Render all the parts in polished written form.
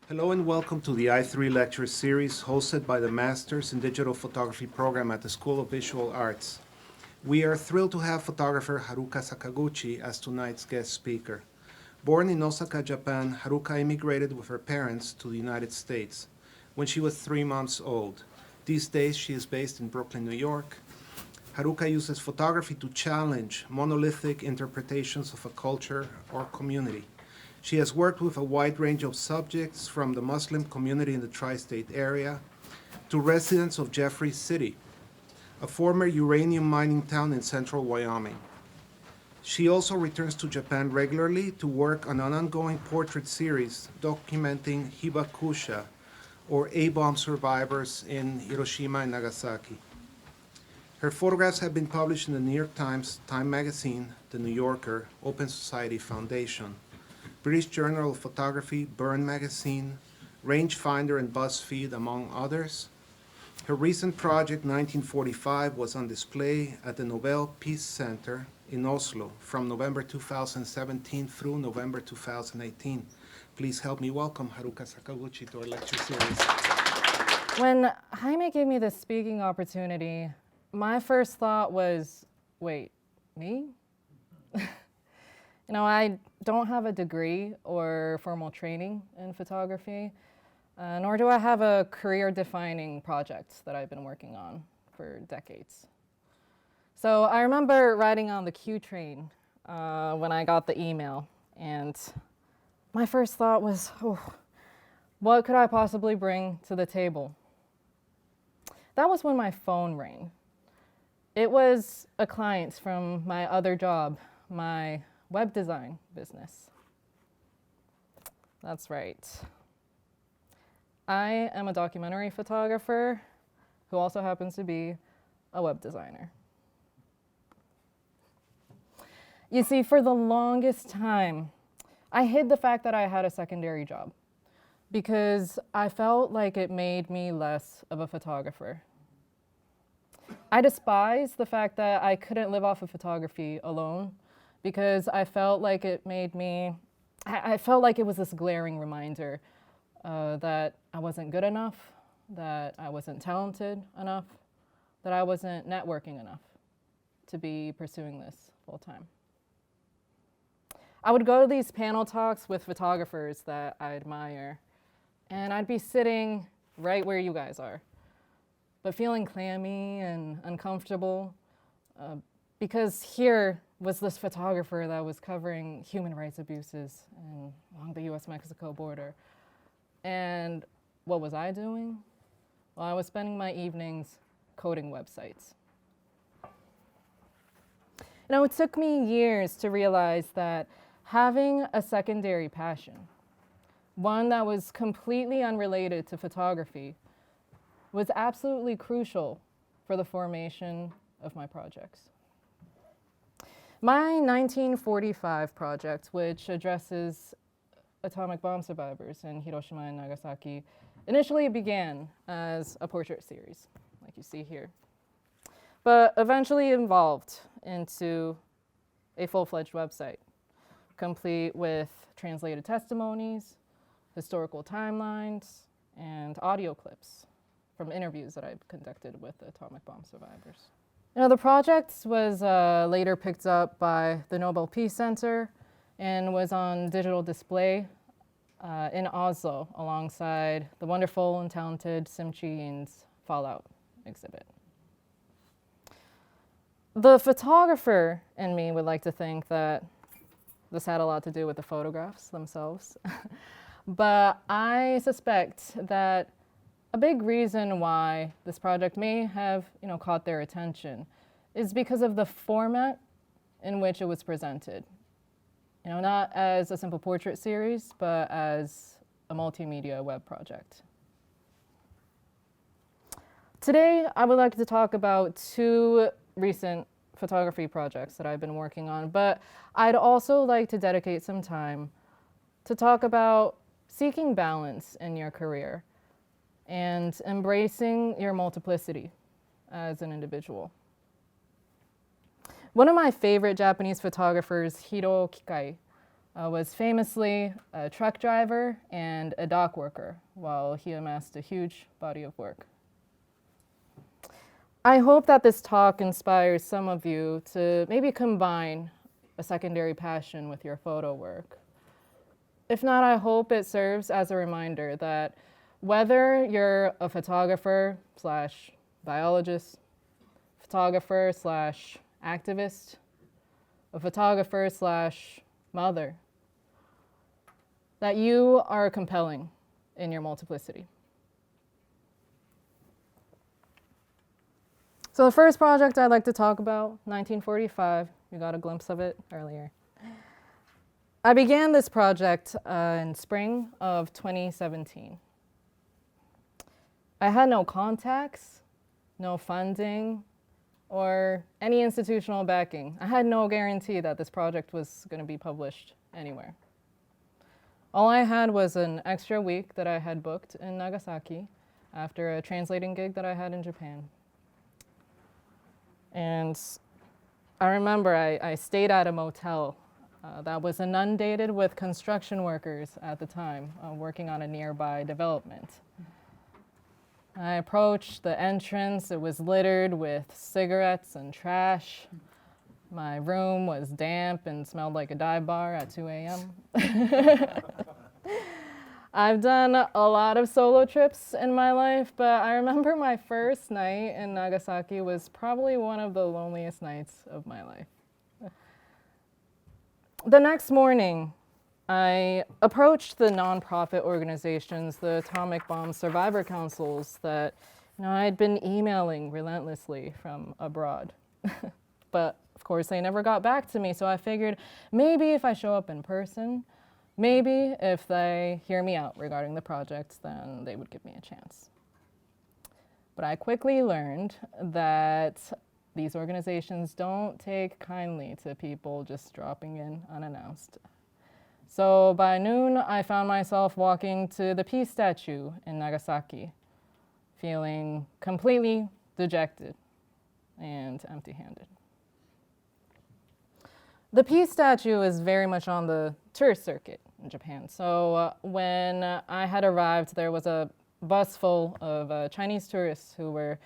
Hello and welcome to the I3 lecture series hosted by the Masters in Digital Photography program at the School of Visual Arts. We are thrilled to have photographer Haruka Sakaguchi as tonight's guest speaker. Born in Osaka, Japan, Haruka immigrated with her parents to the United States when she was 3 months old. These days she is based in Brooklyn, New York. Haruka uses photography to challenge monolithic interpretations of a culture or community. She has worked with a wide range of subjects, from the Muslim community in the tri-state area to residents of Jeffrey City, a former uranium mining town in central Wyoming. She also returns to Japan regularly to work on an ongoing portrait series documenting Hibakusha, or A-bomb survivors in Hiroshima and Nagasaki. Her photographs have been published in the New York Times, Time Magazine, The New Yorker, Open Society Foundation, British Journal of Photography, Burn Magazine, Rangefinder and Buzzfeed, among others. Her recent project, 1945, was on display at the Nobel Peace Center in Oslo from November 2017 through November 2018. Please help me welcome Haruka Sakaguchi to our lecture series. When Jaime gave me this speaking opportunity, my first thought was, wait, me? I don't have a degree or formal training in photography, nor do I have a career-defining project that I've been working on for decades. So I remember riding on the Q train when I got the email, and my first thought was, what could I possibly bring to the table? That was when my phone rang. It was a client from my other job, my web design business. That's right. I am a documentary photographer who also happens to be a web designer. You see, for the longest time, I hid the fact that I had a secondary job because I felt like it made me less of a photographer. I despised the fact that I couldn't live off of photography alone, because I felt like it made me, I felt like it was this glaring reminder that I wasn't good enough, that I wasn't talented enough, that I wasn't networking enough to be pursuing this full time. I would go to these panel talks with photographers that I admire, and I'd be sitting right where you guys are, but feeling clammy and uncomfortable because here was this photographer that was covering human rights abuses along the US-Mexico border. And what was I doing? Well, I was spending my evenings coding websites. It took me years to realize that having a secondary passion, one that was completely unrelated to photography, was absolutely crucial for the formation of my projects. My 1945 project, which addresses atomic bomb survivors in Hiroshima and Nagasaki, initially began as a portrait series, like you see here, but eventually evolved into a full-fledged website, complete with translated testimonies, historical timelines, and audio clips from interviews that I've conducted with atomic bomb survivors. The project was later picked up by the Nobel Peace Center and was on digital display in Oslo alongside the wonderful and talented Simchiin's Fallout exhibit. The photographer in me would like to think that this had a lot to do with the photographs themselves, but I suspect that a big reason why this project may have, caught their attention is because of the format in which it was presented. Not as a simple portrait series, but as a multimedia web project. Today, I would like to talk about two recent photography projects that I've been working on, but I'd also like to dedicate some time to talk about seeking balance in your career and embracing your multiplicity as an individual. One of my favorite Japanese photographers, Hiro Kikai, was famously a truck driver and a dock worker while he amassed a huge body of work. I hope that this talk inspires some of you to maybe combine a secondary passion with your photo work. If not, I hope it serves as a reminder that whether you're a photographer slash biologist, photographer slash activist, a photographer slash mother, that you are compelling in your multiplicity. So the first project I'd like to talk about, 1945, you got a glimpse of it earlier. I began this project in spring of 2017. I had no contacts, no funding, or any institutional backing. I had no guarantee that this project was going to be published anywhere. All I had was an extra week that I had booked in Nagasaki after a translating gig that I had in Japan. And I remember I stayed at a motel that was inundated with construction workers at the time, working on a nearby development. I approached the entrance. It was littered with cigarettes and trash. My room was damp and smelled like a dive bar at 2 a.m. I've done a lot of solo trips in my life, but I remember my first night in Nagasaki was probably one of the loneliest nights of my life. The next morning, I approached the nonprofit organizations, the atomic bomb survivor councils that I'd been emailing relentlessly from abroad. But of course, they never got back to me, so I figured maybe if I show up in person, maybe if they hear me out regarding the project, then they would give me a chance. But I quickly learned that these organizations don't take kindly to people just dropping in unannounced. So by noon, I found myself walking to the Peace statue in Nagasaki, feeling completely dejected and empty-handed. The Peace statue is very much on the tourist circuit in Japan. So when I had arrived, there was a bus full of Chinese tourists who were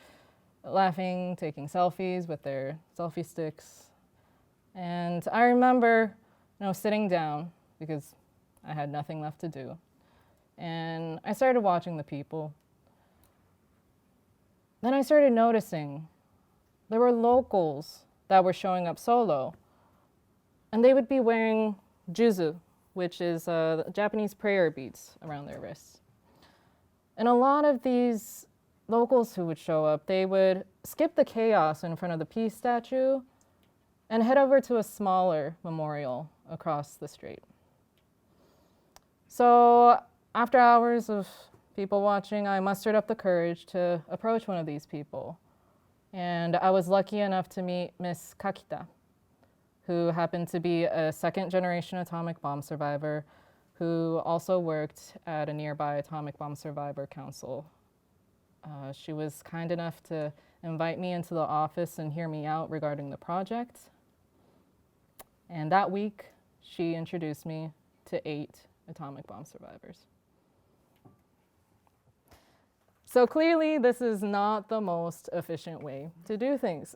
laughing, taking selfies with their selfie sticks. And I remember, sitting down because I had nothing left to do. And I started watching the people. Then I started noticing there were locals that were showing up solo. And they would be wearing juzu, which is Japanese prayer beads around their wrists. And a lot of these locals who would show up, they would skip the chaos in front of the Peace statue and head over to a smaller memorial across the street. So after hours of people watching, I mustered up the courage to approach one of these people. And I was lucky enough to meet Miss Kakita, who happened to be a second-generation atomic bomb survivor who also worked at a nearby atomic bomb survivor council. She was kind enough to invite me into the office and hear me out regarding the project. And that week, she introduced me to 8 atomic bomb survivors. So clearly, this is not the most efficient way to do things.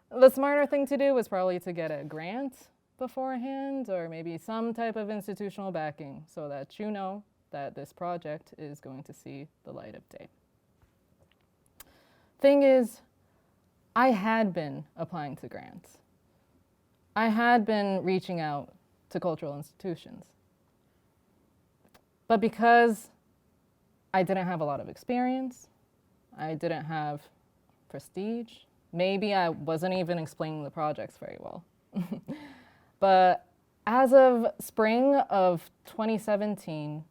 The smarter thing to do was probably to get a grant beforehand or maybe some type of institutional backing so that you know that this project is going to see the light of day. Thing is, I had been applying to grants. I had been reaching out to cultural institutions. But because I didn't have a lot of experience, I didn't have prestige, maybe I wasn't even explaining the projects very well. But as of spring of 2017,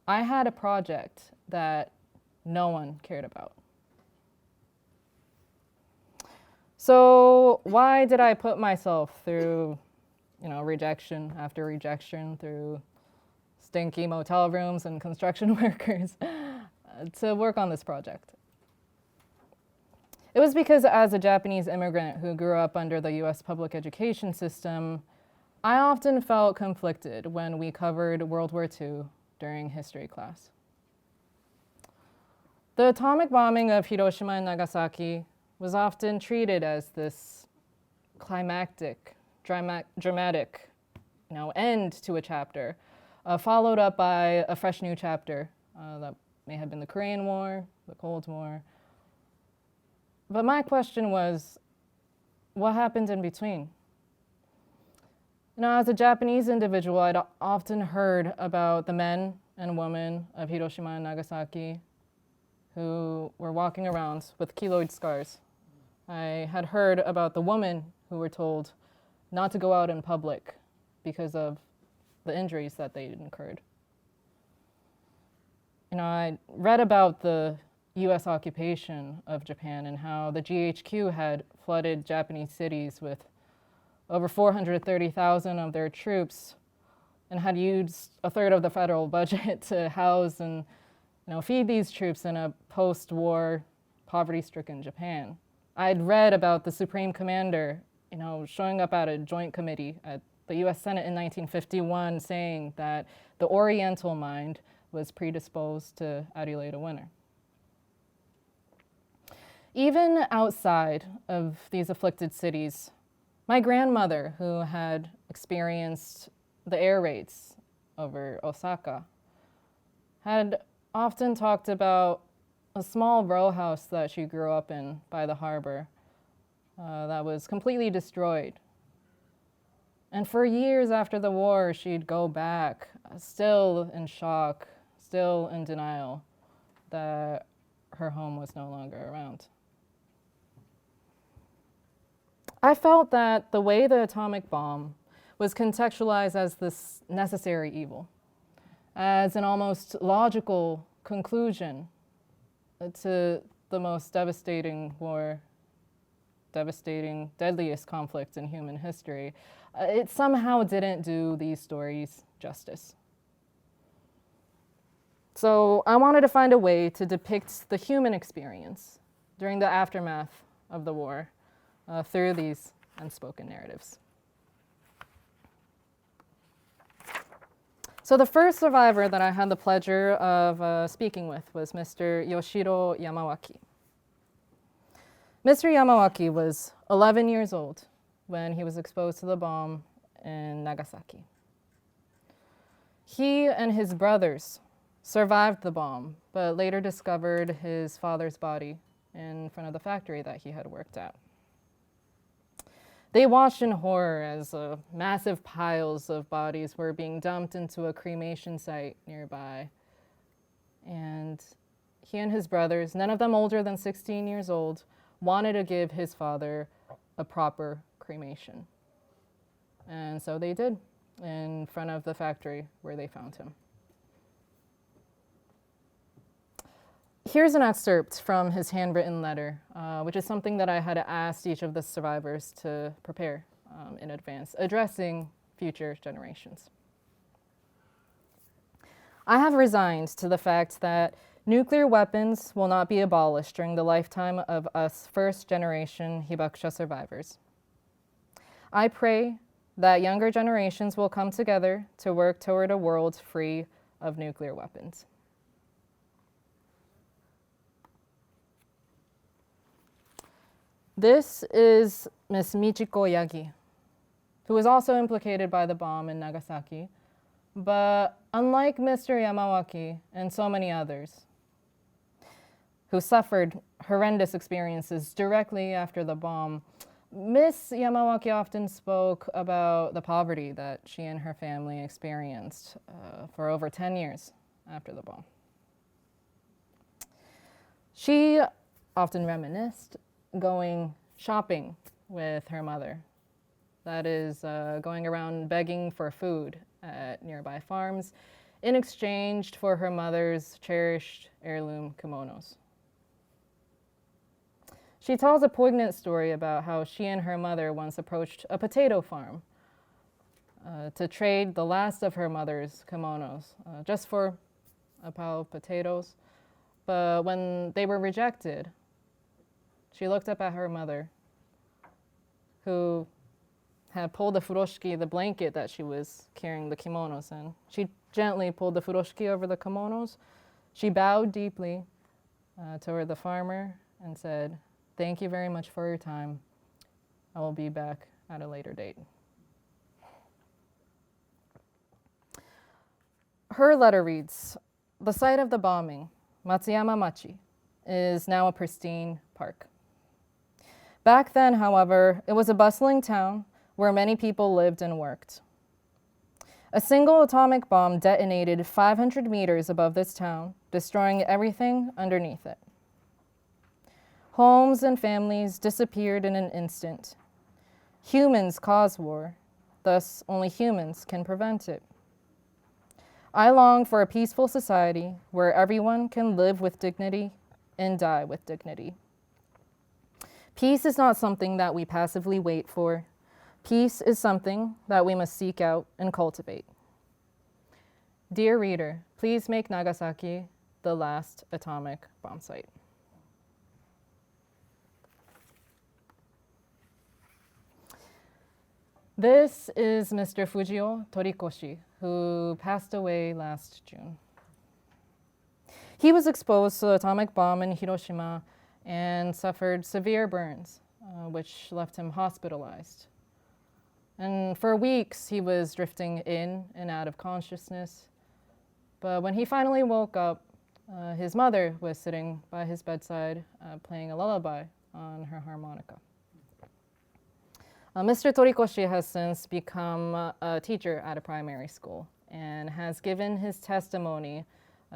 I had a project that no one cared about. So why did I put myself through, rejection after rejection, through stinky motel rooms and construction workers to work on this project? It was because as a Japanese immigrant who grew up under the US public education system, I often felt conflicted when we covered World War II during history class. The atomic bombing of Hiroshima and Nagasaki was often treated as this climactic, dramatic, end to a chapter, followed up by a fresh new chapter that may have been the Korean War, the Cold War. But my question was, what happened in between? As a Japanese individual, I'd often heard about the men and women of Hiroshima and Nagasaki who were walking around with keloid scars. I had heard about the women who were told not to go out in public because of the injuries that they incurred. I read about the US occupation of Japan and how the GHQ had flooded Japanese cities with over 430,000 of their troops and had used a third of the federal budget to house and feed these troops in a post-war, poverty-stricken Japan. I'd read about the Supreme Commander, showing up at a joint committee at the US Senate in 1951 saying that the Oriental mind was predisposed to adulate a winner. Even outside of these afflicted cities, my grandmother, who had experienced the air raids over Osaka, had often talked about a small row house that she grew up in by the harbor that was completely destroyed. And for years after the war, she'd go back, still in shock, still in denial that her home was no longer around. I felt that the way the atomic bomb was contextualized as this necessary evil, as an almost logical conclusion to the most devastating war, devastating, deadliest conflict in human history, it somehow didn't do these stories justice. So I wanted to find a way to depict the human experience during the aftermath of the war through these unspoken narratives. So the first survivor that I had the pleasure of speaking with was Mr. Yoshiro Yamawaki. Mr. Yamawaki was 11 years old when he was exposed to the bomb in Nagasaki. He and his brothers survived the bomb, but later discovered his father's body in front of the factory that he had worked at. They watched in horror as massive piles of bodies were being dumped into a cremation site nearby. And he and his brothers, none of them older than 16 years old, wanted to give his father a proper cremation. And so they did, in front of the factory where they found him. Here's an excerpt from his handwritten letter, which is something that I had asked each of the survivors to prepare in advance, addressing future generations. I have resigned to the fact that nuclear weapons will not be abolished during the lifetime of us first-generation hibakusha survivors. I pray that younger generations will come together to work toward a world free of nuclear weapons. This is Miss Michiko Yagi, who was also implicated by the bomb in Nagasaki, but unlike Mr. Yamawaki and so many others who suffered horrendous experiences directly after the bomb, Miss Yamawaki often spoke about the poverty that she and her family experienced for over 10 years after the bomb. She often reminisced going shopping with her mother. That is, going around begging for food at nearby farms in exchange for her mother's cherished heirloom kimonos. She tells a poignant story about how she and her mother once approached a potato farm to trade the last of her mother's kimonos just for a pile of potatoes. But when they were rejected, she looked up at her mother, who had pulled the furoshiki, the blanket that she was carrying the kimonos in. She gently pulled the furoshiki over the kimonos. She bowed deeply toward the farmer and said, "Thank you very much for your time. I will be back at a later date." Her letter reads, "The site of the bombing, Matsuyama Machi, is now a pristine park. Back then, however, it was a bustling town where many people lived and worked. A single atomic bomb detonated 500 meters above this town, destroying everything underneath it. Homes and families disappeared in an instant. Humans cause war, thus only humans can prevent it. I long for a peaceful society where everyone can live with dignity and die with dignity. Peace is not something that we passively wait for. Peace is something that we must seek out and cultivate. Dear reader, please make Nagasaki the last atomic bomb site." This is Mr. Fujio Torikoshi, who passed away last June. He was exposed to the atomic bomb in Hiroshima and suffered severe burns, which left him hospitalized. And for weeks, he was drifting in and out of consciousness. But when he finally woke up, his mother was sitting by his bedside playing a lullaby on her harmonica. Mr. Torikoshi has since become a teacher at a primary school and has given his testimony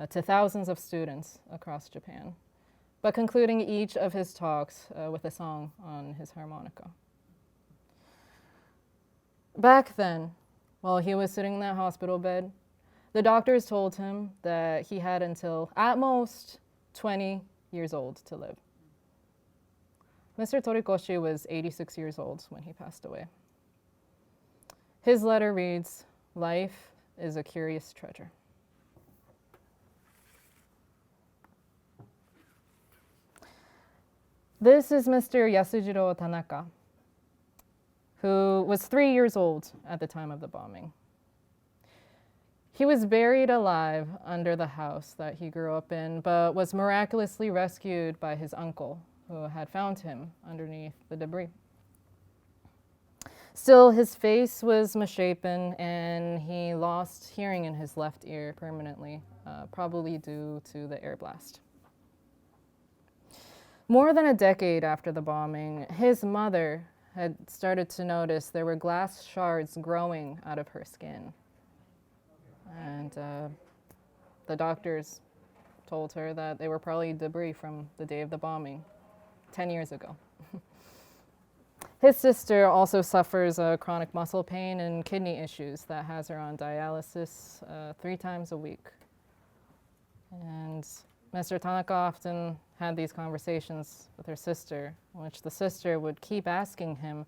to thousands of students across Japan, but concluding each of his talks with a song on his harmonica. Back then, while he was sitting in that hospital bed, the doctors told him that he had until at most 20 years old to live. Mr. Torikoshi was 86 years old when he passed away. His letter reads, "Life is a curious treasure." This is Mr. Yasujiro Tanaka, who was 3 years old at the time of the bombing. He was buried alive under the house that he grew up in, but was miraculously rescued by his uncle, who had found him underneath the debris. Still, his face was misshapen, and he lost hearing in his left ear permanently, probably due to the air blast. More than a decade after the bombing, his mother had started to notice there were glass shards growing out of her skin. And the doctors told her that they were probably debris from the day of the bombing, 10 years ago. His sister also suffers chronic muscle pain and kidney issues that has her on dialysis 3 times a week. And Mr. Tanaka often had these conversations with her sister, in which the sister would keep asking him,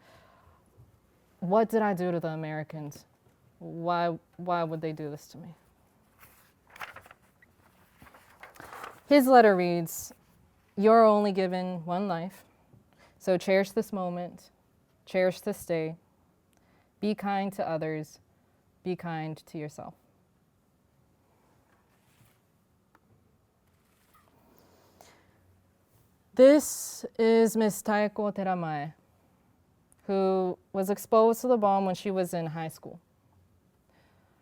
"What did I do to the Americans? Why would they do this to me?" His letter reads, "You're only given one life, so cherish this moment, cherish this day, be kind to others, be kind to yourself." This is Miss Taeko Teramae, who was exposed to the bomb when she was in high school.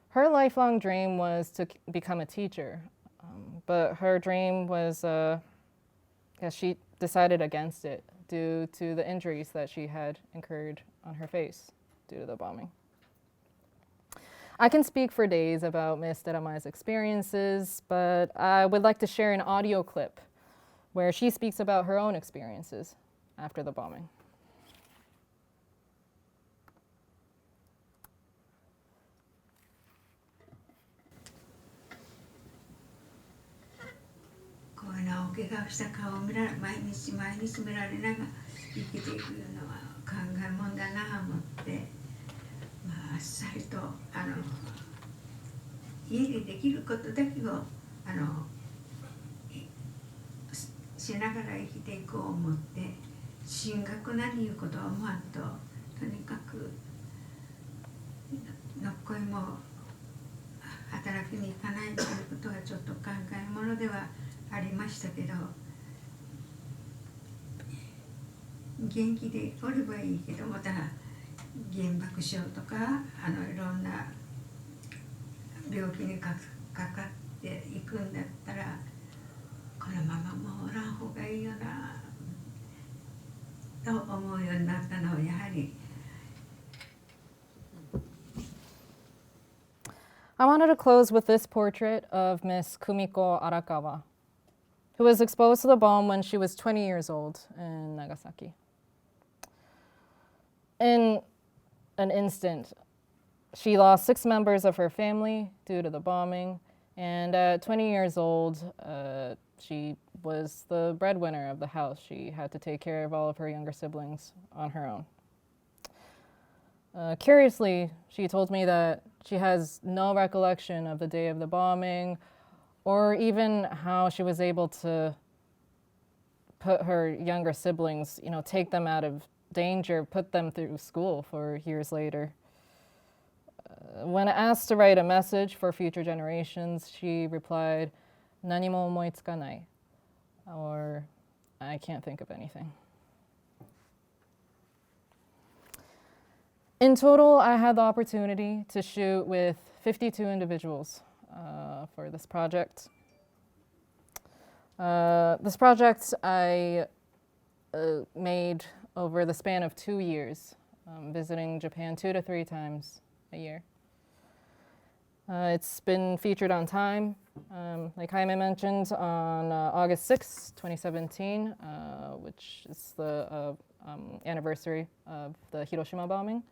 Her lifelong dream was to become a teacher, but her dream was, she decided against it due to the injuries that she had incurred on her face due to the bombing. I can speak for days about Miss Teramae's experiences, but I would like to share an audio clip where she speaks about her own experiences after the bombing. の声も働きに行かないということはちょっと考えものではありましたけど、元気でおればいいけど、また原爆症とかいろんな病気にかかっていくんだったら、このままもうおらん方がいいよなと思うようになったのはやはり。I wanted to close with this portrait of Miss Kumiko Arakawa, who was exposed to the bomb when she was 20 years old in Nagasaki. In an instant, she lost 6 members of her family due to the bombing, and at 20 years old, she was the breadwinner of the house. She had to take care of all of her younger siblings on her own. Curiously, she told me that she has no recollection of the day of the bombing or even how she was able to put her younger siblings, take them out of danger, put them through school for years later. When asked to write a message for future generations, she replied, "Nani mo omoitsukanai," or "I can't think of anything." In total, I had the opportunity to shoot with 52 individuals for this project. This project I made over the span of 2 years, visiting Japan 2 to 3 times a year. It's been featured on Time, like Jaime mentioned, on August 6, 2017, which is the anniversary of the Hiroshima bombing.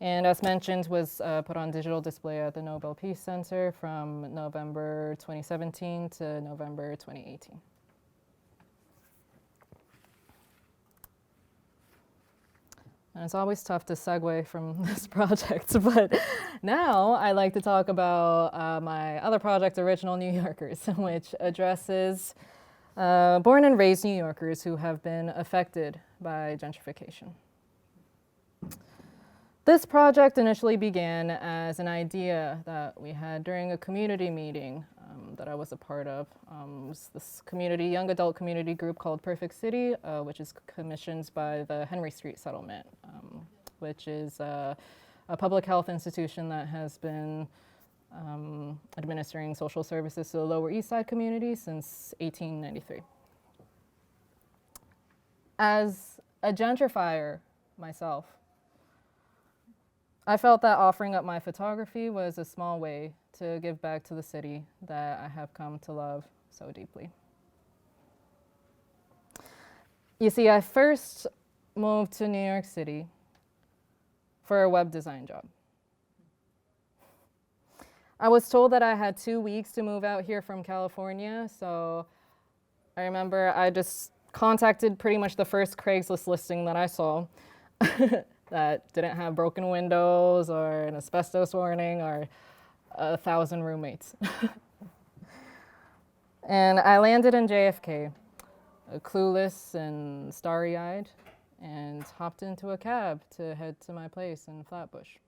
And as mentioned, was put on digital display at the Nobel Peace Center from November 2017 to November 2018. And it's always tough to segue from this project, but now I'd like to talk about my other project, Original New Yorkers, which addresses born and raised New Yorkers who have been affected by gentrification. This project initially began as an idea that we had during a community meeting that I was a part of. It was this young adult community group called Perfect City, which is commissioned by the Henry Street Settlement, which is a public health institution that has been administering social services to the Lower East Side community since 1893. As a gentrifier myself, I felt that offering up my photography was a small way to give back to the city that I have come to love so deeply. You see, I first moved to New York City for a web design job. I was told that I had 2 weeks to move out here from California, so I remember I just contacted pretty much the first Craigslist listing that I saw that didn't have broken windows or an asbestos warning or 1,000 roommates. And I landed in JFK, clueless and starry-eyed, and hopped into a cab to head to my place in Flatbush.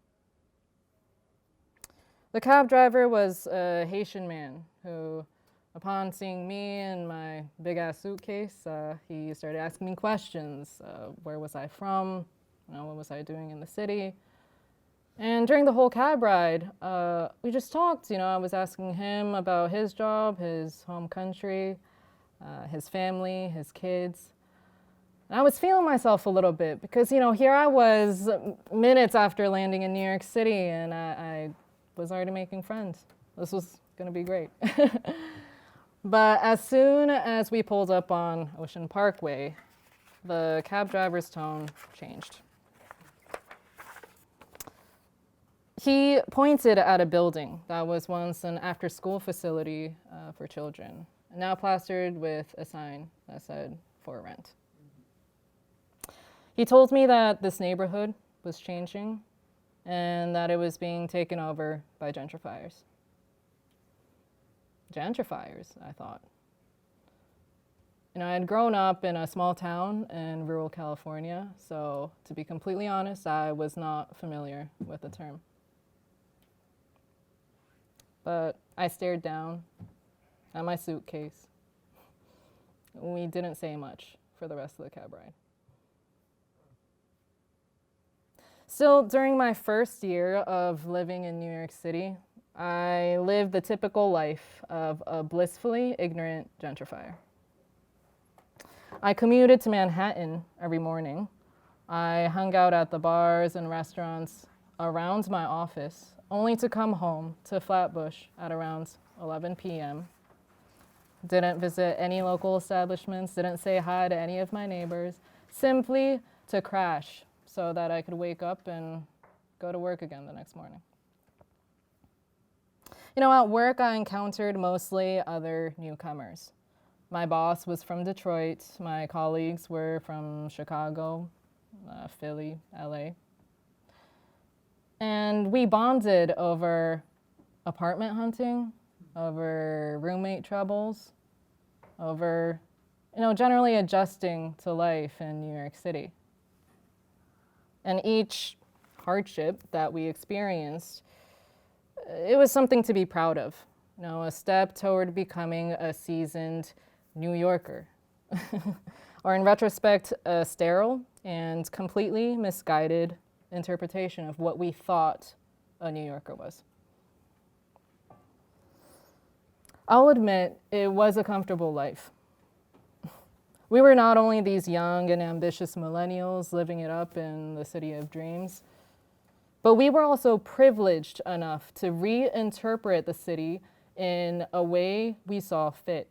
The cab driver was a Haitian man who, upon seeing me and my big-ass suitcase, he started asking me questions. Where was I from? What was I doing in the city? And during the whole cab ride, we just talked. I was asking him about his job, his home country, his family, his kids. And I was feeling myself a little bit because, here I was minutes after landing in New York City, and I was already making friends. This was going to be great. But as soon as we pulled up on Ocean Parkway, the cab driver's tone changed. He pointed at a building that was once an after-school facility for children, now plastered with a sign that said, "For rent." He told me that this neighborhood was changing and that it was being taken over by gentrifiers. Gentrifiers, I thought. I had grown up in a small town in rural California, so to be completely honest, I was not familiar with the term. but I stared down at my suitcase. We didn't say much for the rest of the cab ride. Still, during my first year of living in New York City, I lived the typical life of a blissfully ignorant gentrifier. I commuted to Manhattan every morning. I hung out at the bars and restaurants around my office, only to come home to Flatbush at around 11 p.m. Didn't visit any local establishments, didn't say hi to any of my neighbors, simply to crash so that I could wake up and go to work again the next morning. You know, at work I encountered mostly other newcomers. My boss was from Detroit, my colleagues were from Chicago, Philly, LA. And we bonded over apartment hunting, over roommate troubles, over, generally adjusting to life in New York City. And each hardship that we experienced, it was something to be proud of. A step toward becoming a seasoned New Yorker. Or in retrospect, a sterile and completely misguided interpretation of what we thought a New Yorker was. I'll admit, it was a comfortable life. We were not only these young and ambitious millennials living it up in the city of dreams, but we were also privileged enough to reinterpret the city in a way we saw fit.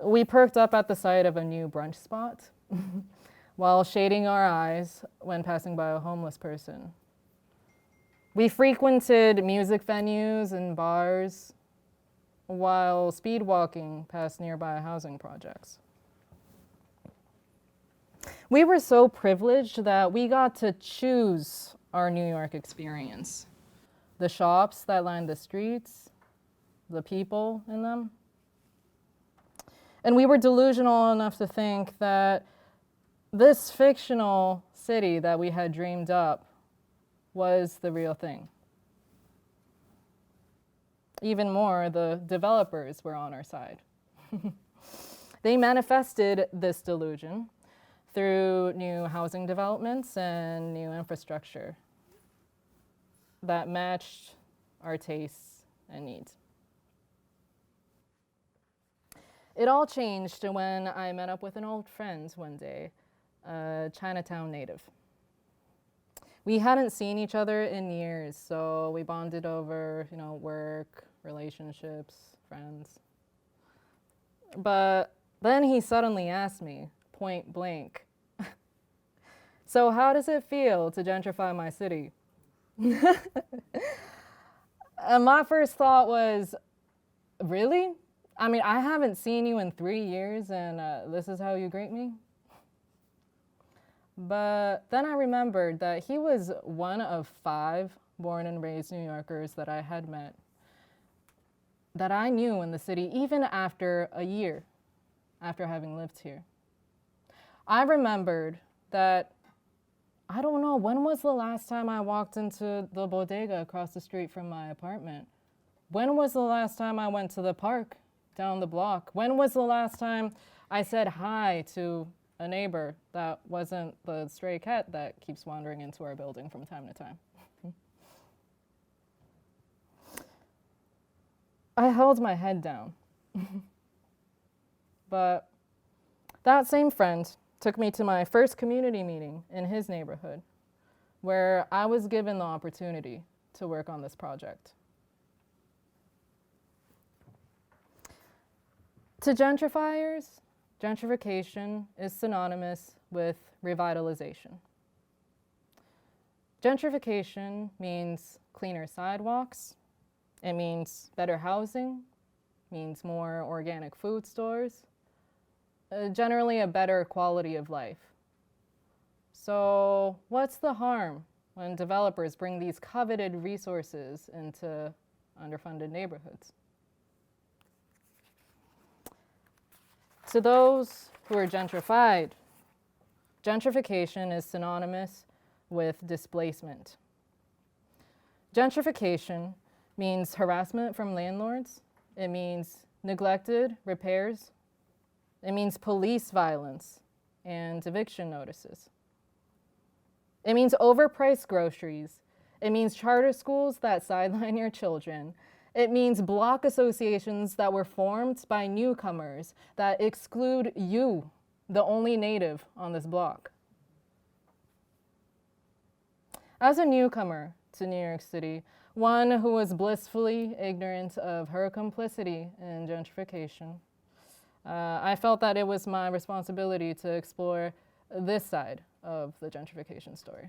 We perked up at the sight of a new brunch spot while shading our eyes when passing by a homeless person. We frequented music venues and bars while speed walking past nearby housing projects. We were so privileged that we got to choose our New York experience. The shops that lined the streets, the people in them. And we were delusional enough to think that this fictional city that we had dreamed up was the real thing. Even more, the developers were on our side. They manifested this delusion through new housing developments and new infrastructure that matched our tastes and needs. It all changed when I met up with an old friend one day, a Chinatown native. We hadn't seen each other in years, so we bonded over, work, relationships, friends. But then he suddenly asked me, point blank, so how does it feel to gentrify my city? And my first thought was, really? I haven't seen you in 3 years and this is how you greet me? But then I remembered that he was one of 5 born and raised New Yorkers that I had met, that I knew in the city even after a year, after having lived here. I remembered that, I don't know, when was the last time I walked into the bodega across the street from my apartment? When was the last time I went to the park down the block? When was the last time I said hi to a neighbor that wasn't the stray cat that keeps wandering into our building from time to time? I held my head down. But that same friend took me to my first community meeting in his neighborhood, where I was given the opportunity to work on this project. To gentrifiers, gentrification is synonymous with revitalization. Gentrification means cleaner sidewalks, it means better housing, means more organic food stores, generally a better quality of life. So what's the harm when developers bring these coveted resources into underfunded neighborhoods? To those who are gentrified, gentrification is synonymous with displacement. Gentrification means harassment from landlords. It means neglected repairs. It means police violence and eviction notices. It means overpriced groceries. It means charter schools that sideline your children. It means block associations that were formed by newcomers that exclude you, the only native on this block. As a newcomer to New York City, one who was blissfully ignorant of her complicity in gentrification, I felt that it was my responsibility to explore this side of the gentrification story.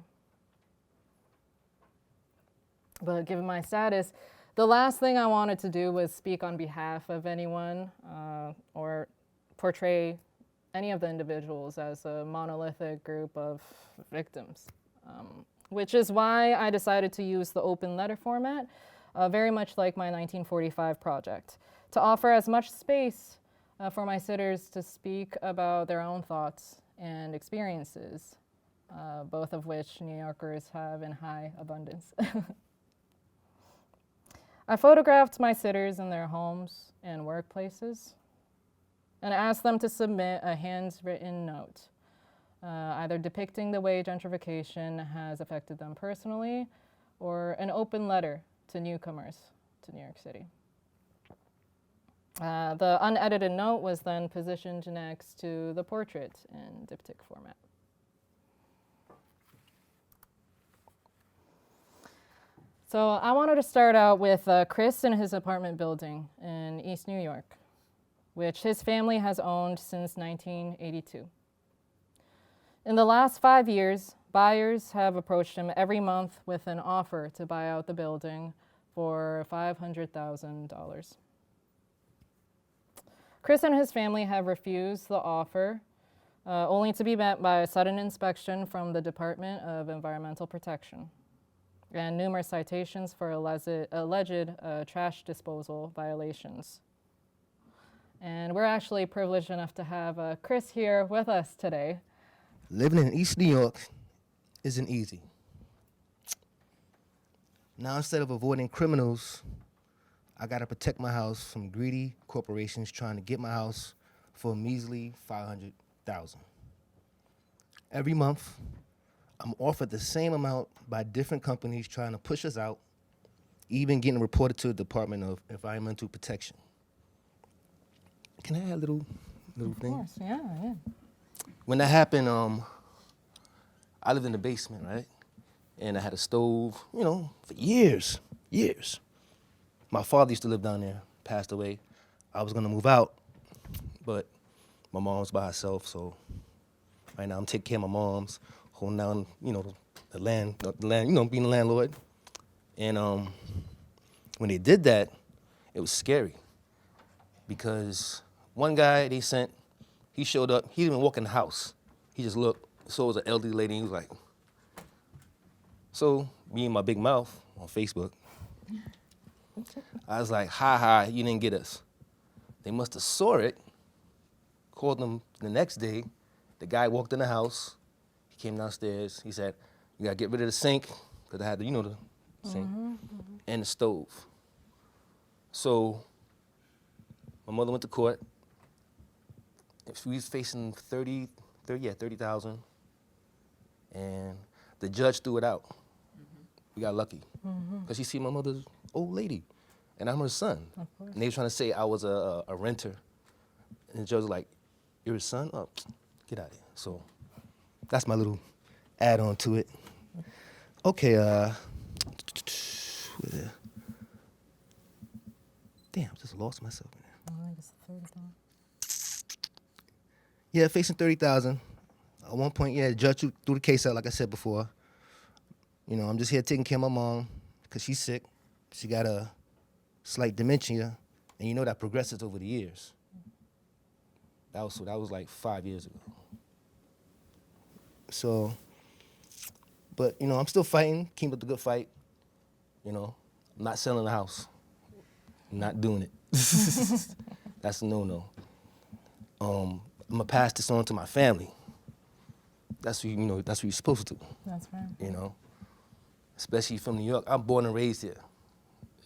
But given my status, the last thing I wanted to do was speak on behalf of anyone or portray any of the individuals as a monolithic group of victims, which is why I decided to use the open letter format, very much like my 1945 project, to offer as much space for my sitters to speak about their own thoughts and experiences, both of which New Yorkers have in high abundance. I photographed my sitters in their homes and workplaces and asked them to submit a handwritten note, either depicting the way gentrification has affected them personally or an open letter to newcomers to New York City. The unedited note was then positioned next to the portrait in diptych format. So I wanted to start out with Chris in his apartment building in East New York, which his family has owned since 1982. In the last 5 years, buyers have approached him every month with an offer to buy out the building for $500,000. Chris and his family have refused the offer, only to be met by a sudden inspection from the Department of Environmental Protection and numerous citations for alleged trash disposal violations. And we're actually privileged enough to have Chris here with us today. Living in East New York isn't easy. Now, instead of avoiding criminals, I gotta protect my house from greedy corporations trying to get my house for a measly $500,000. Every month, I'm offered the same amount by different companies trying to push us out, even getting reported to the Department of Environmental Protection. Can I add a little thing? Of course, yeah. When that happened, I lived in the basement, right? And I had a stove, for years. My father used to live down there, passed away. I was gonna move out, but my mom was by herself, so right now I'm taking care of my mom's, holding down, the land, being a landlord. And when they did that, it was scary because one guy they sent, he showed up, he didn't even walk in the house. He just looked, saw it was an elderly lady, and he was like, so me and my big mouth on Facebook, I was like, ha, you didn't get us. They must have saw it, called them the next day. The guy walked in the house, he came downstairs, he said, you gotta get rid of the sink, because I had the sink, and the stove. So my mother went to court. We was facing 30,000, and the judge threw it out. We got lucky, because she see my mother's old lady, and I'm her son. And they were trying to say I was a renter, and the judge was like, you're his son? Oh, get out of here. So that's my little add-on to it. Okay, damn, I just lost myself in there. I guess 30,000. Yeah, facing 30,000. At one point, the judge threw the case out, like I said before. I'm just here taking care of my mom because she's sick. She got a slight dementia, and that progresses over the years. That was like 5 years ago. So, but I'm still fighting, keep up the good fight. I'm not selling the house. I'm not doing it. That's a no-no. I'm gonna pass this on to my family. That's what that's what you're supposed to do. That's right. Especially from New York. I'm born and raised here.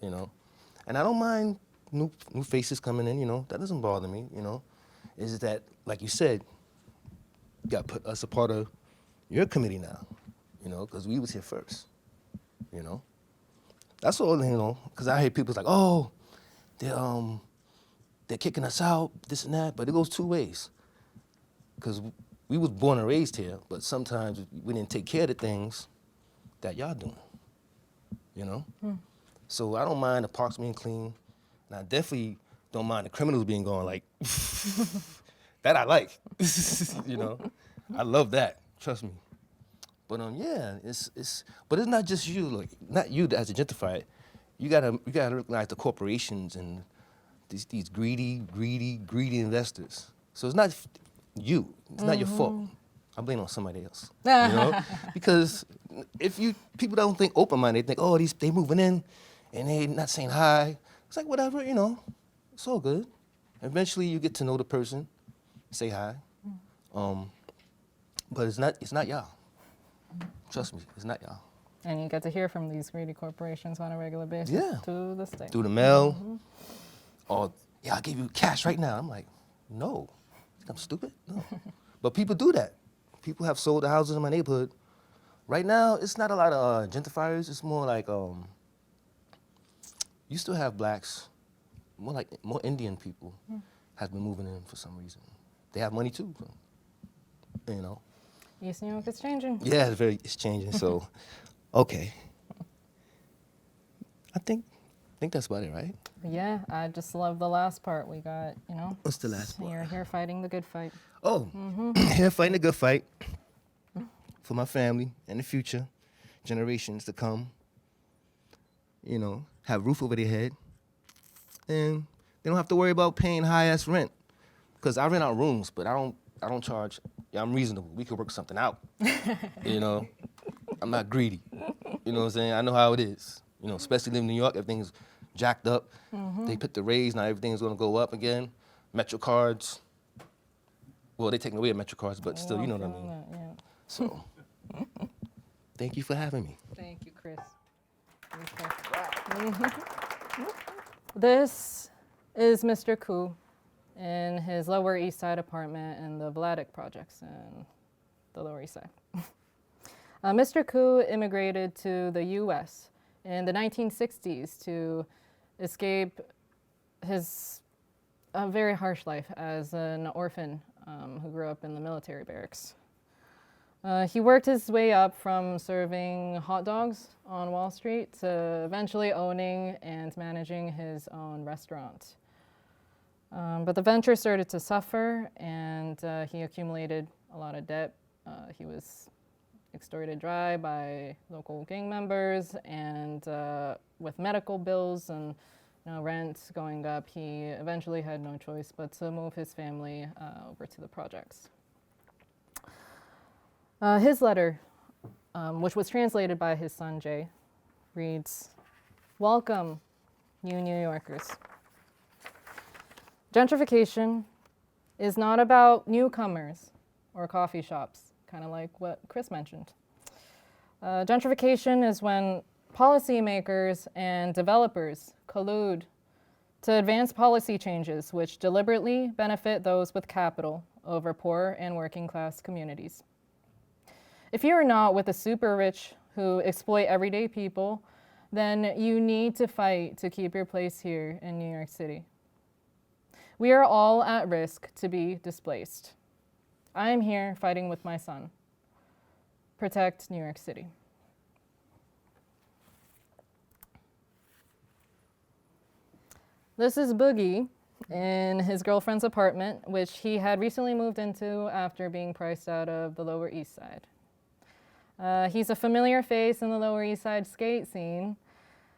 you know. And I don't mind new faces coming in, you know. That doesn't bother me, you know. Is that, like you said, you got to put us a part of your committee now, you know, because we was here first, you know. That's all, you know, because I hear people like, oh, they're kicking us out, this and that, but it goes two ways. Because we was born and raised here, but sometimes we didn't take care of the things that y'all doing, you know? So I don't mind the parks being clean, and I definitely don't mind the criminals being gone, like, that I like, you know? I love that, trust me. But yeah, but it's not just you, like, not you as a gentrifier. You gotta recognize the corporations and these greedy investors. So it's not you, it's not your fault. I blame it on somebody else, you know? Because if people don't think open-minded, they think, oh, they moving in and they not saying hi. It's like, whatever, you know, it's all good. Eventually you get to know the person, say hi. But it's not y'all. Trust me, it's not y'all. And you get to hear from these greedy corporations on a regular basis Yeah. to this day. Through the mail, or, yeah, I'll give you cash right now. I'm like, no, I'm stupid? No. But people do that. People have sold the houses in my neighborhood. Right now, it's not a lot of gentrifiers. It's more like, you still have blacks, more Indian people have been moving in for some reason. They have money too, so, you know. East New York is changing. Yeah, it's changing, so, okay. I think that's about it, right? Yeah, I just love the last part. We got, you know. What's the last part? You're here fighting the good fight. Oh, here fighting a good fight for my family and the future generations to come. You know, have a roof over their head, and they don't have to worry about paying high-ass rent. Because I rent out rooms, but I don't charge. Yeah, I'm reasonable. We could work something out. You know, I'm not greedy. You know what I'm saying? I know how it is. You know, especially living in New York, everything's jacked up. They put the raise, now everything's gonna go up again. Metro cards. Well, they're taking away Metro cards, but still, you know what I mean. Yeah. So, thank you for having me. Thank you, Chris. This is Mr. Koo in his Lower East Side apartment in the Vladeck projects in the Lower East Side. Mr. Koo immigrated to the U.S. in the 1960s to escape his very harsh life as an orphan who grew up in the military barracks. He worked his way up from serving hot dogs on Wall Street to eventually owning and managing his own restaurant. But the venture started to suffer, and he accumulated a lot of debt. He was extorted dry by local gang members, and with medical bills and rent going up, he eventually had no choice but to move his family over to the projects. His letter, which was translated by his son Jay, reads, "Welcome, you New Yorkers. Gentrification is not about newcomers or coffee shops, kind of like what Chris mentioned. Gentrification is when policymakers and developers collude to advance policy changes which deliberately benefit those with capital over poor and working class communities. If you are not with the super rich who exploit everyday people, then you need to fight to keep your place here in New York City. We are all at risk to be displaced. I am here fighting with my son. Protect New York City." This is Boogie in his girlfriend's apartment, which he had recently moved into after being priced out of the Lower East Side. He's a familiar face in the Lower East Side skate scene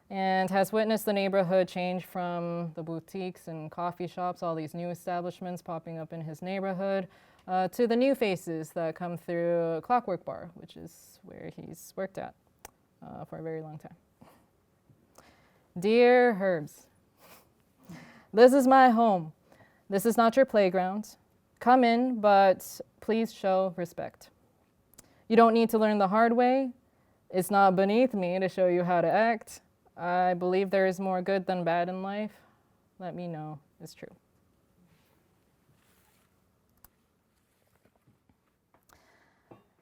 and has witnessed the neighborhood change from the boutiques and coffee shops, all these new establishments popping up in his neighborhood, to the new faces that come through Clockwork Bar, which is where he's worked at for a very long time. "Dear Herbs, this is my home. This is not your playground. Come in, but please show respect. You don't need to learn the hard way. It's not beneath me to show you how to act. I believe there is more good than bad in life, let me know is true.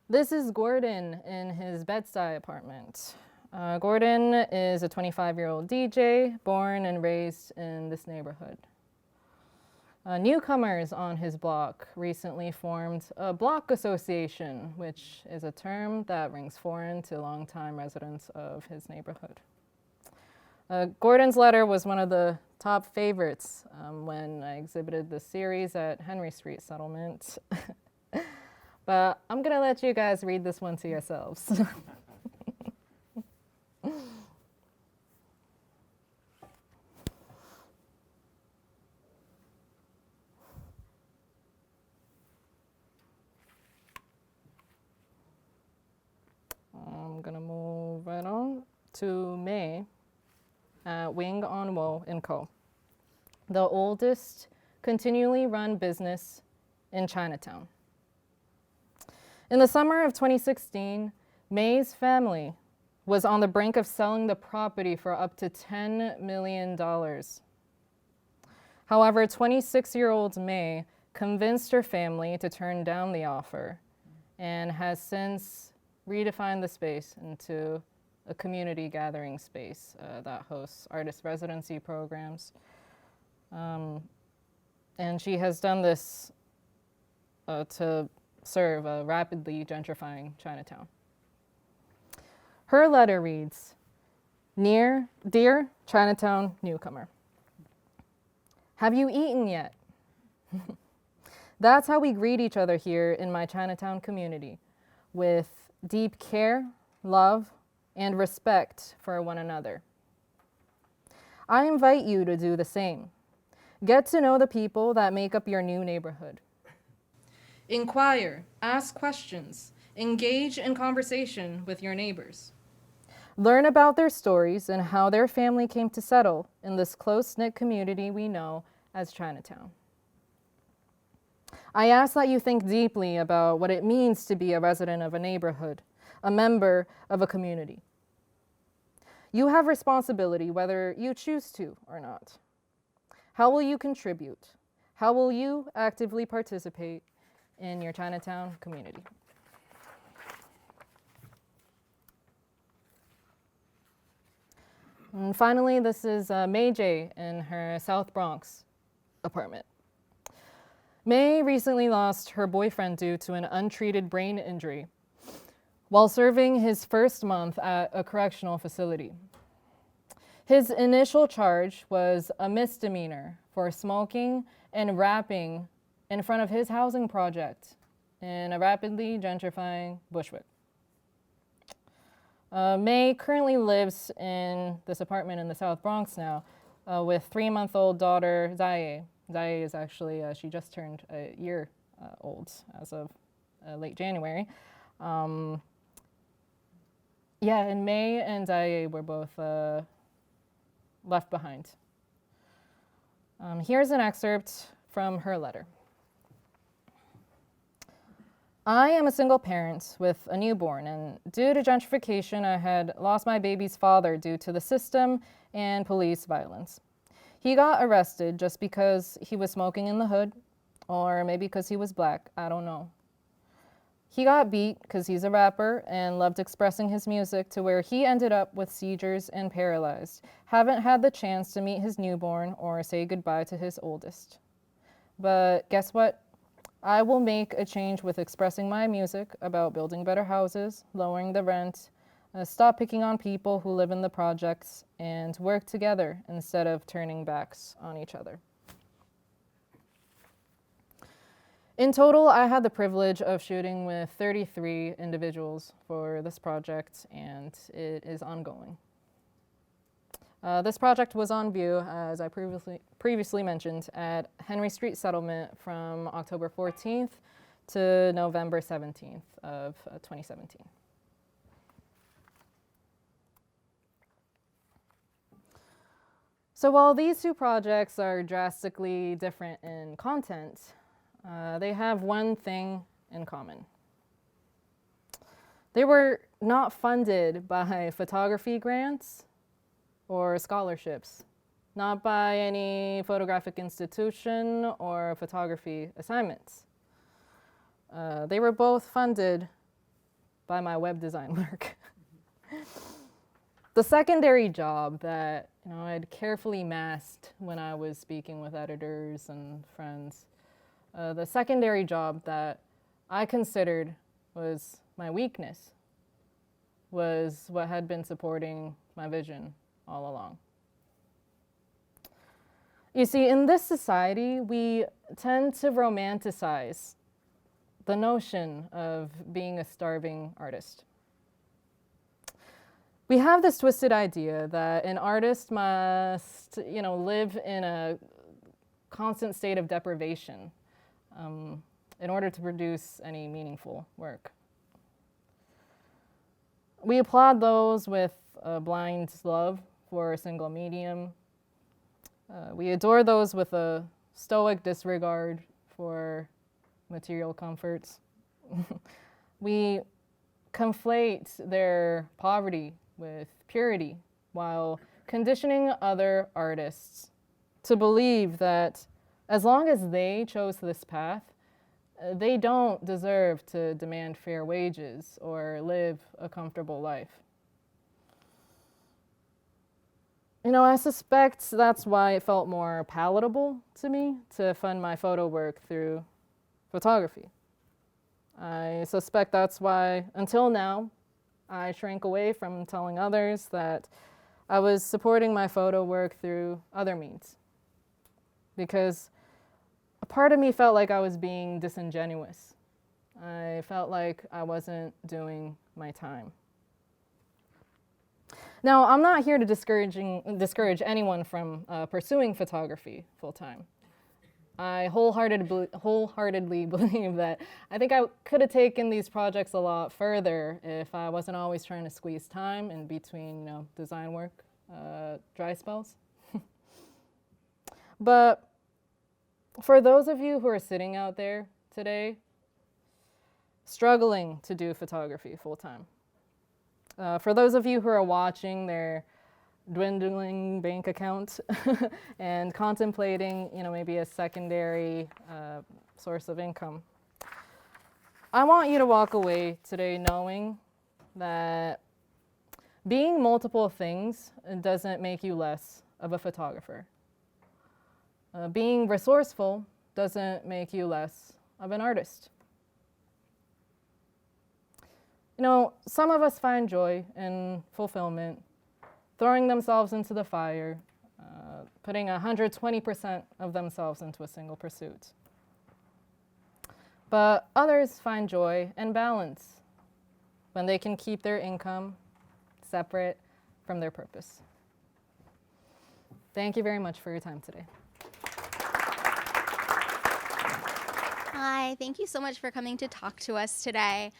This is Gordon in his Bed-Stuy apartment. Gordon is a 25-year-old DJ, born and raised in this neighborhood. Newcomers on his block recently formed a block association, which is a term that rings foreign to longtime residents of his neighborhood. Gordon's letter was one of the top favorites when I exhibited the series at Henry Street Settlement. But I'm gonna let you guys read this one to yourselves. I'm gonna move right on to May at Wing On Wo & Co., the oldest continually run business in Chinatown. In the summer of 2016, May's family was on the brink of selling the property for up to $10 million. However, 26-year-old May convinced her family to turn down the offer and has since redefined the space into a community gathering space that hosts artist residency programs. And she has done this to serve a rapidly gentrifying Chinatown. Her letter reads, Dear Chinatown newcomer, have you eaten yet? That's how we greet each other here in my Chinatown community, with deep care, love, and respect for one another. I invite you to do the same. Get to know the people that make up your new neighborhood. Inquire, ask questions, engage in conversation with your neighbors. Learn about their stories and how their family came to settle in this close-knit community we know as Chinatown. I ask that you think deeply about what it means to be a resident of a neighborhood, a member of a community. You have responsibility whether you choose to or not. How will you contribute? How will you actively participate in your Chinatown community? And finally, this is May J in her South Bronx apartment. May recently lost her boyfriend due to an untreated brain injury while serving his first month at a correctional facility. His initial charge was a misdemeanor for smoking and rapping in front of his housing project in a rapidly gentrifying Bushwick. May currently lives in this apartment in the South Bronx now with 3-month-old daughter Zaye. Zaye is actually, she just turned a year old as of late January. And May and Zaye were both left behind. Here's an excerpt from her letter. I am a single parent with a newborn, and due to gentrification, I had lost my baby's father due to the system and police violence. He got arrested just because he was smoking in the hood, or maybe because he was black, I don't know. He got beat because he's a rapper and loved expressing his music to where he ended up with seizures and paralyzed. Haven't had the chance to meet his newborn or say goodbye to his oldest. But guess what? I will make a change with expressing my music about building better houses, lowering the rent, stop picking on people who live in the projects, and work together instead of turning backs on each other. In total, I had the privilege of shooting with 33 individuals for this project, and it is ongoing. This project was on view, as I previously mentioned, at Henry Street Settlement from October 14th to November 17th of 2017. So while these two projects are drastically different in content, they have one thing in common. They were not funded by photography grants or scholarships, not by any photographic institution or photography assignments. They were both funded by my web design work. The secondary job that I'd carefully masked when I was speaking with editors and friends, the secondary job that I considered was my weakness, was what had been supporting my vision all along. You see, in this society, we tend to romanticize the notion of being a starving artist. We have this twisted idea that an artist must, live in a constant state of deprivation in order to produce any meaningful work. We applaud those with a blind love for a single medium. We adore those with a stoic disregard for material comforts. We conflate their poverty with purity while conditioning other artists to believe that as long as they chose this path, they don't deserve to demand fair wages or live a comfortable life. I suspect that's why it felt more palatable to me to fund my photo work through photography. I suspect that's why, until now, I shrank away from telling others that I was supporting my photo work through other means. Because a part of me felt like I was being disingenuous. I felt like I wasn't doing my time. Now, I'm not here to discourage anyone from pursuing photography full-time. I wholeheartedly believe that I think I could have taken these projects a lot further if I wasn't always trying to squeeze time in between design work, dry spells. But for those of you who are sitting out there today, struggling to do photography full-time, for those of you who are watching their dwindling bank account and contemplating, maybe a secondary source of income, I want you to walk away today knowing that being multiple things doesn't make you less of a photographer. Being resourceful doesn't make you less of an artist. Some of us find joy in fulfillment, throwing themselves into the fire, putting 120% of themselves into a single pursuit. But others find joy and balance when they can keep their income separate from their purpose. Thank you very much for your time today. Hi, thank you so much for coming to talk to us today.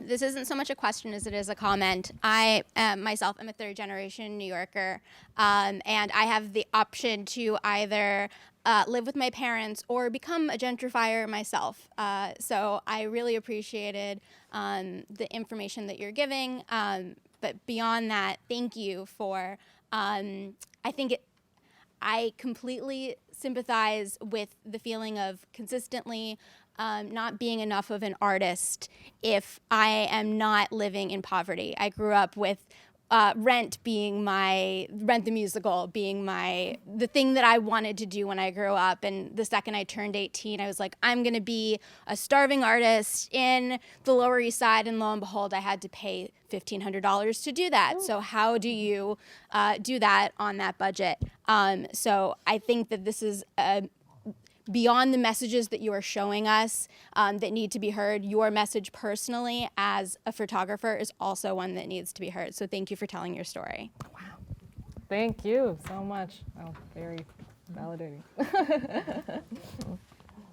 This isn't so much a question as it is a comment. I myself am a third-generation New Yorker, and I have the option to either live with my parents or become a gentrifier myself. So I really appreciated the information that you're giving. But beyond that, thank you for, I completely sympathize with the feeling of consistently not being enough of an artist if I am not living in poverty. I grew up with Rent the musical being the thing that I wanted to do when I grew up. And the second I turned 18, I was like, I'm gonna be a starving artist in the Lower East Side. And lo and behold, I had to pay $1,500 to do that. So how do you do that on that budget? So I think that this is beyond the messages that you are showing us that need to be heard. Your message personally as a photographer is also one that needs to be heard. So thank you for telling your story. Wow. Thank you so much. Oh, very validating.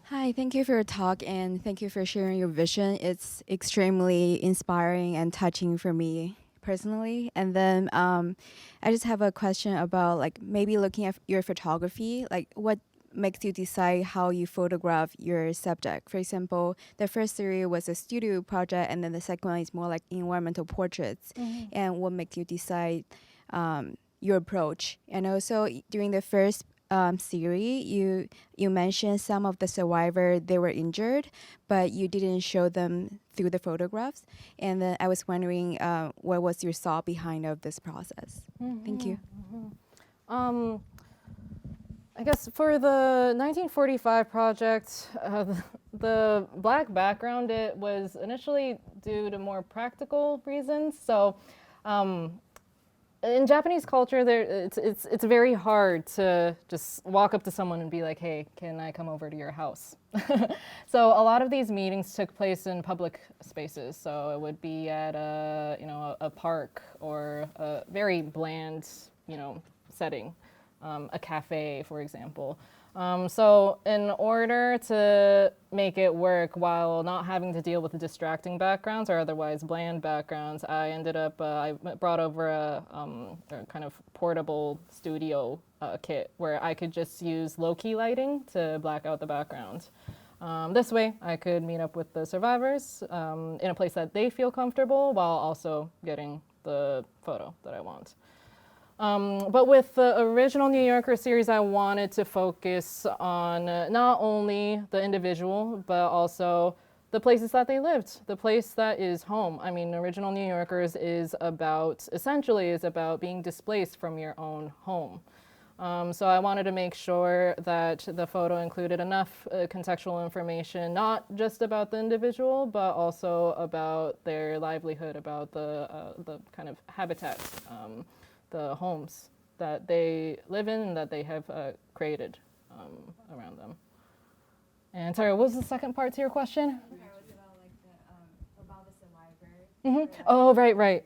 Hi, thank you for your talk and thank you for sharing your vision. It's extremely inspiring and touching for me personally. And then I just have a question about maybe looking at your photography, what makes you decide how you photograph your subject. For example, the first series was a studio project and then the second one is more like environmental portraits. Mm-hmm. And what makes you decide your approach. And also during the first series, you mentioned some of the survivors, they were injured, but you didn't show them through the photographs. And then I was wondering what was your thought behind of this process? Thank you. I guess for the 1945 project, the black background, it was initially due to more practical reasons. So in Japanese culture, it's very hard to just walk up to someone and be like, hey, can I come over to your house? So a lot of these meetings took place in public spaces. So it would be at a park or a very bland, setting. A cafe, for example. So in order to make it work while not having to deal with the distracting backgrounds or otherwise bland backgrounds, I ended up, I brought over a kind of portable studio kit where I could just use low-key lighting to black out the background. This way, I could meet up with the survivors in a place that they feel comfortable while also getting the photo that I want. But with the original New Yorker series, I wanted to focus on not only the individual, but also the places that they lived, the place that is home. I mean, original New Yorkers essentially is about being displaced from your own home. So I wanted to make sure that the photo included enough contextual information, not just about the individual, but also about their livelihood, about the kind of habitat, the homes that they live in and that they have created around them. And sorry, what was the second part to your question? About the survivor. Oh, right.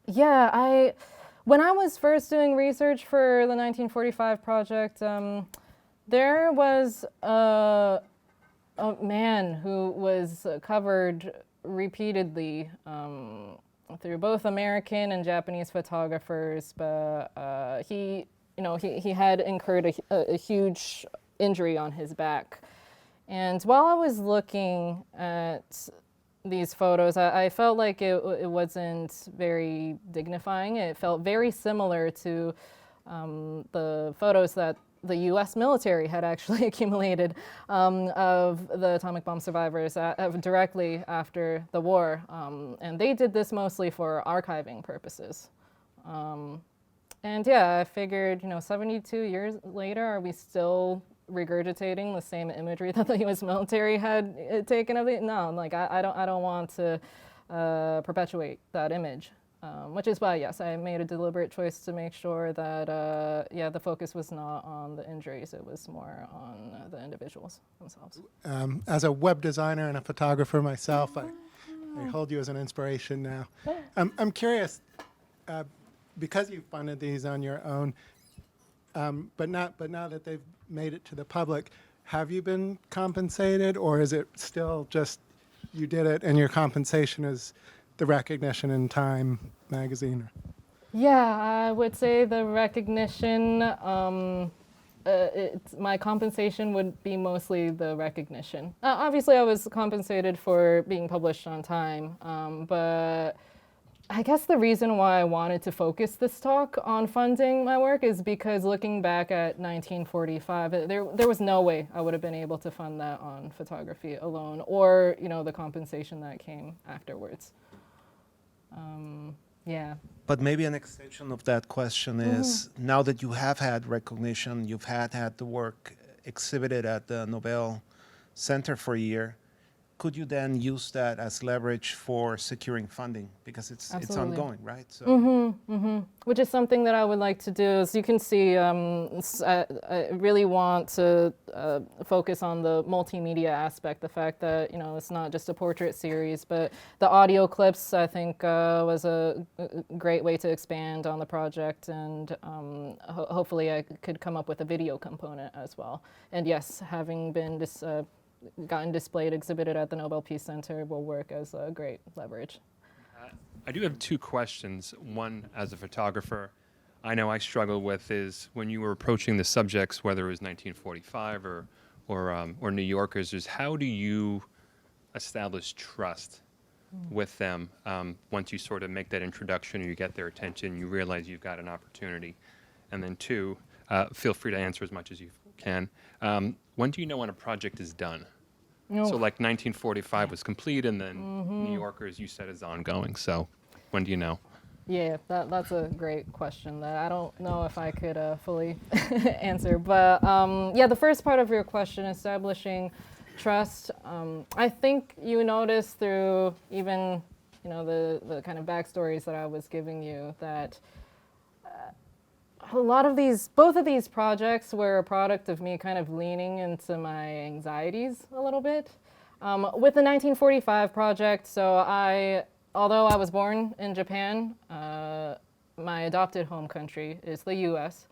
Yeah, when I was first doing research for the 1945 project, there was a man who was covered repeatedly through both American and Japanese photographers, but he had incurred a huge injury on his back. And while I was looking at these photos, I felt like it wasn't very dignifying. It felt very similar to the photos that the U.S. military had actually accumulated of the atomic bomb survivors directly after the war. And they did this mostly for archiving purposes. And yeah, I figured, 72 years later, are we still regurgitating the same imagery that the U.S. military had taken of it? No, I don't want to perpetuate that image. Which is why, yes, I made a deliberate choice to make sure that, the focus was not on the injuries, it was more on the individuals themselves. As a web designer and a photographer myself, I hold you as an inspiration now. I'm curious, because you funded these on your own, but now that they've made it to the public, have you been compensated, or is it still just you did it and your compensation is the recognition in Time magazine? Yeah, I would say the recognition, my compensation would be mostly the recognition. Obviously, I was compensated for being published on Time, but I guess the reason why I wanted to focus this talk on funding my work is because looking back at 1945, there was no way I would have been able to fund that on photography alone, or the compensation that came afterwards. Yeah. But maybe an extension of that question is, now that you have had recognition, you've had the work exhibited at the Nobel Center for a year, could you then use that as leverage for securing funding? Because it's ongoing, right? So. Which is something that I would like to do. As you can see, I really want to focus on the multimedia aspect, the fact that, it's not just a portrait series, but the audio clips, I think, was a great way to expand on the project, and hopefully I could come up with a video component as well. And yes, having been gotten displayed, exhibited at the Nobel Peace Center will work as a great leverage. I do have two questions. One, as a photographer, I know I struggle with is when you were approaching the subjects, whether it was 1945 or New Yorkers, is how do you establish trust with them. Once you sort of make that introduction or you get their attention, you realize you've got an opportunity. And then two, feel free to answer as much as you can. When do you know when a project is done? So like 1945 was complete, and then New Yorkers, you said, is ongoing. So when do you know? Yeah, that's a great question that I don't know if I could fully answer. But yeah, the first part of your question, establishing trust, I think you noticed through even the kind of backstories that I was giving you that both of these projects were a product of me kind of leaning into my anxieties a little bit. With the 1945 project, although I was born in Japan, my adopted home country is the US,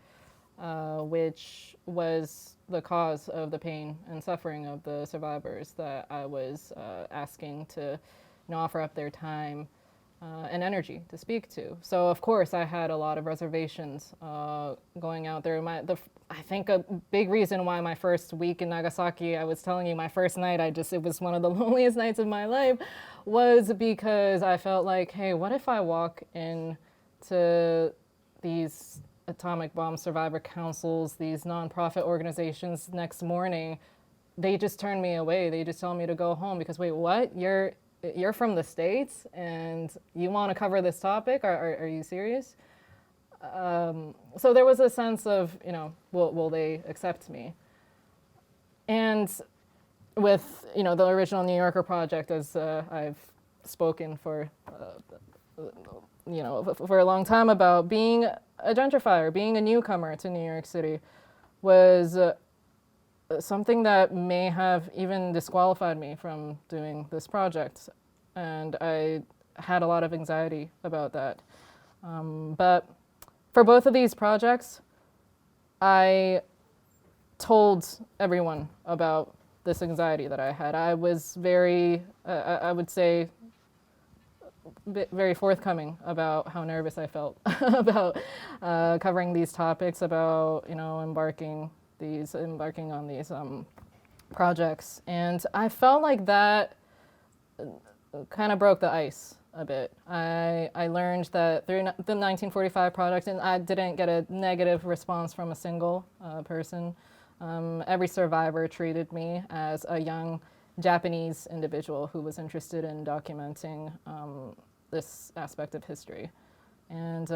which was the cause of the pain and suffering of the survivors that I was asking to offer up their time and energy to speak to. So of course I had a lot of reservations going out there. I think a big reason why my first week in Nagasaki, I was telling you my first night, it was one of the loneliest nights of my life, was because I felt like, hey, what if I walk into these atomic bomb survivor councils, these nonprofit organizations next morning, they just turn me away. They just tell me to go home because, wait, what? You're from the States and you want to cover this topic? Are you serious? So there was a sense of, will they accept me? And with, the original New Yorker project, as I've spoken for a long time about, being a gentrifier, being a newcomer to New York City was something that may have even disqualified me from doing this project. And I had a lot of anxiety about that. But for both of these projects, I told everyone about this anxiety that I had. I was very, I would say, very forthcoming about how nervous I felt about covering these topics, about embarking on these projects, and I felt like that kind of broke the ice a bit. I learned that through the 1945 project, and I didn't get a negative response from a single person. Every survivor treated me as a young Japanese individual who was interested in documenting this aspect of history. And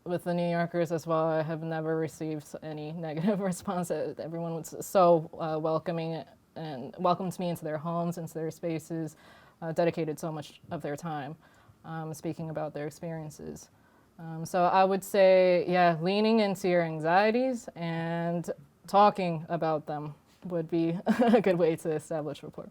with the New Yorkers as well, I have never received any negative response. Everyone was so welcoming and welcomed me into their homes, into their spaces, dedicated so much of their time speaking about their experiences. So I would say, yeah, leaning into your anxieties and talking about them would be a good way to establish rapport.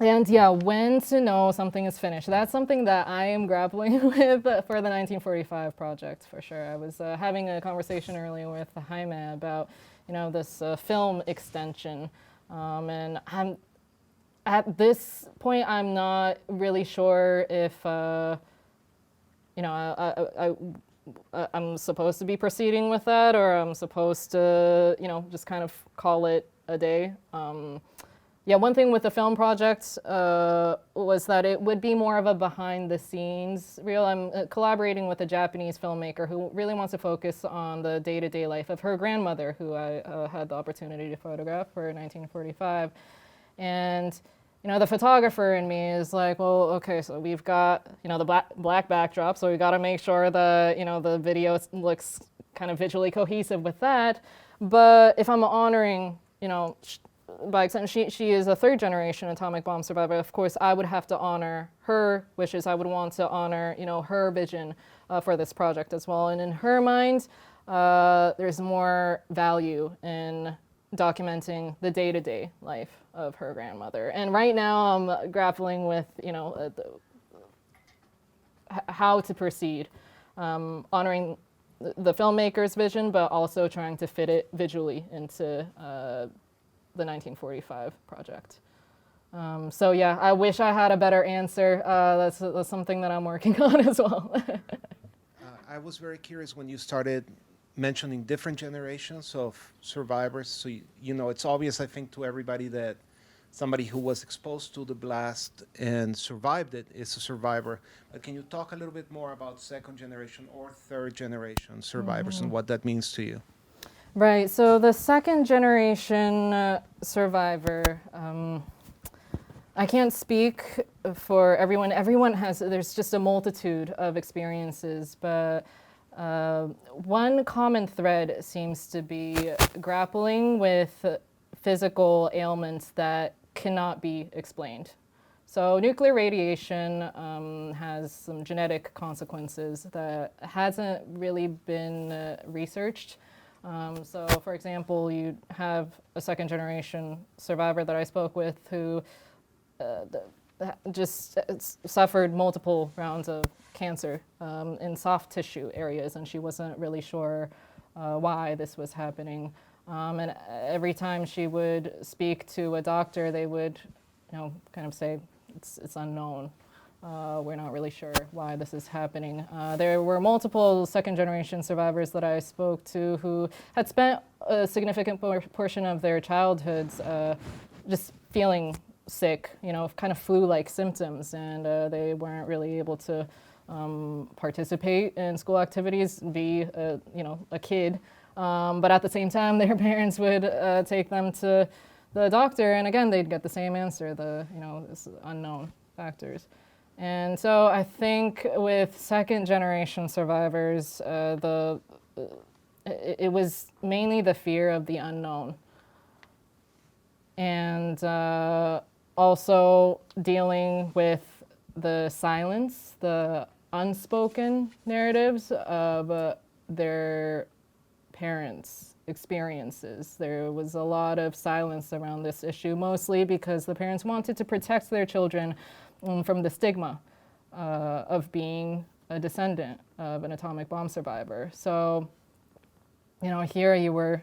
And yeah, when to know something is finished. That's something that I am grappling with for the 1945 project, for sure. I was having a conversation earlier with Jaime about, this film extension. And at this point, I'm not really sure if, I'm supposed to be proceeding with that, or I'm supposed to, just kind of call it a day. Yeah, one thing with the film project was that it would be more of a behind-the-scenes reel. I'm collaborating with a Japanese filmmaker who really wants to focus on the day-to-day life of her grandmother, who I had the opportunity to photograph for 1945. And the photographer in me is like, well, okay, so we've got, the black backdrop, so we got to make sure that, the video looks kind of visually cohesive with that. But if I'm honoring, by extension, she is a third-generation atomic bomb survivor. Of course, I would have to honor her wishes. I would want to honor, her vision for this project as well. And in her mind, there's more value in documenting the day-to-day life of her grandmother. And right now, I'm grappling with, how to proceed, honoring the filmmaker's vision, but also trying to fit it visually into the 1945 project. So yeah, I wish I had a better answer. That's something that I'm working on as well. I was very curious when you started mentioning different generations of survivors. So, it's obvious, I think, to everybody that somebody who was exposed to the blast and survived it is a survivor. But can you talk a little bit more about second generation or third generation survivors and what that means to you? Right, so the second generation survivor, I can't speak for everyone. Everyone has, there's just a multitude of experiences, but one common thread seems to be grappling with physical ailments that cannot be explained. So nuclear radiation has some genetic consequences that hasn't really been researched. So for example, you have a second generation survivor that I spoke with who just suffered multiple rounds of cancer in soft tissue areas, and she wasn't really sure why this was happening. And every time she would speak to a doctor, they would, kind of say, it's unknown. We're not really sure why this is happening. There were multiple second generation survivors that I spoke to who had spent a significant portion of their childhoods just feeling sick, kind of flu-like symptoms, and they weren't really able to participate in school activities, be a kid. But at the same time, their parents would take them to the doctor, and again, they'd get the same answer, this unknown factors. And so I think with second generation survivors, it was mainly the fear of the unknown. And also dealing with the silence, the unspoken narratives of their parents' experiences. There was a lot of silence around this issue, mostly because the parents wanted to protect their children from the stigma of being a descendant of an atomic bomb survivor. So, here you were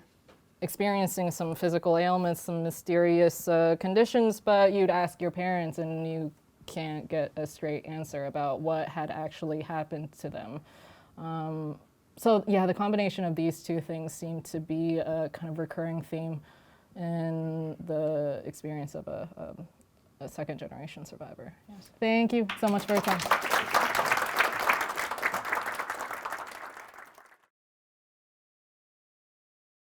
experiencing some physical ailments, some mysterious conditions, but you'd ask your parents and you can't get a straight answer about what had actually happened to them. So yeah, the combination of these two things seemed to be a kind of recurring theme in the experience of a second generation survivor. Yes. Thank you so much for your time.